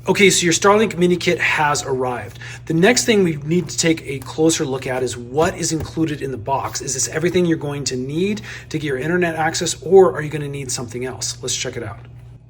Okay, so your Starlink Mini Kit has arrived. The next thing we need to take a closer look at is what is included in the box. Is this everything you're going to need to get your internet access, or are you going to need something else? Let's check it out.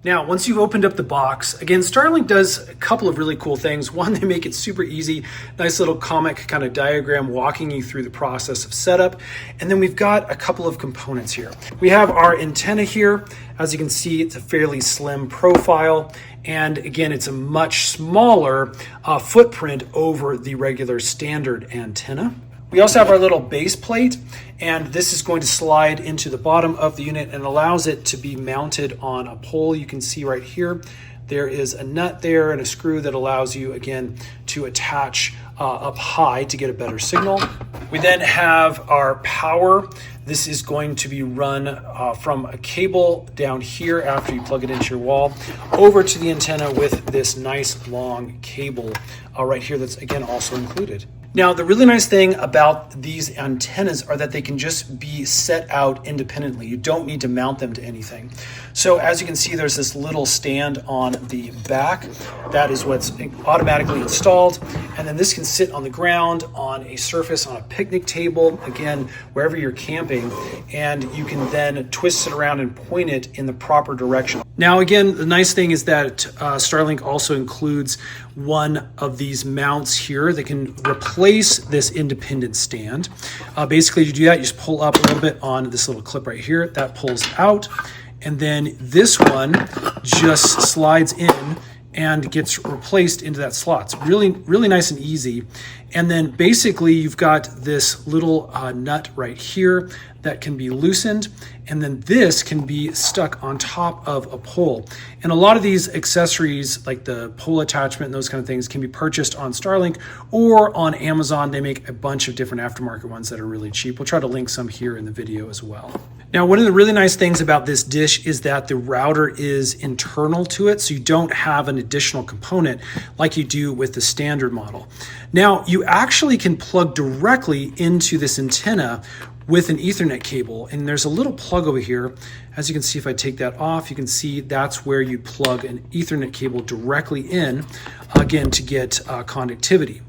Now, once you've opened up the box, again, Starlink does a couple of really cool things. One, they make it super easy, nice little comic kind of diagram walking you through the process of setup. And then we've got a couple of components here. We have our antenna here. As you can see, it's a fairly slim profile. And again, it's a much smaller footprint over the regular standard antenna. We also have our little base plate, and this is going to slide into the bottom of the unit and allows it to be mounted on a pole. You can see right here, there is a nut there and a screw that allows you, again, to attach up high to get a better signal. We then have our power. This is going to be run from a cable down here after you plug it into your wall over to the antenna with this nice long cable right here that's, again, also included. Now, the really nice thing about these antennas are that they can just be set out independently. You don't need to mount them to anything. So as you can see, there's this little stand on the back. That is what's automatically installed. And then this can sit on the ground, on a surface, on a picnic table, again, wherever you're camping. And you can then twist it around and point it in the proper direction. Now, again, the nice thing is that Starlink also includes one of these mounts here that can replace this independent stand. Basically, to do that, you just pull up a little bit on this little clip right here. That pulls out. And then this one just slides in and gets replaced into that slot. It's really, really nice and easy. And then basically you've got this little nut right here that can be loosened, and then this can be stuck on top of a pole. And a lot of these accessories, like the pole attachment and those kind of things, can be purchased on Starlink or on Amazon. They make a bunch of different aftermarket ones that are really cheap. We'll try to link some here in the video as well. Now, one of the really nice things about this dish is that the router is internal to it, so you don't have an additional component like you do with the standard model. Now, you actually can plug directly into this antenna with an Ethernet cable, and there's a little plug over here. As you can see, if I take that off, you can see that's where you plug an Ethernet cable directly in, again, to get connectivity.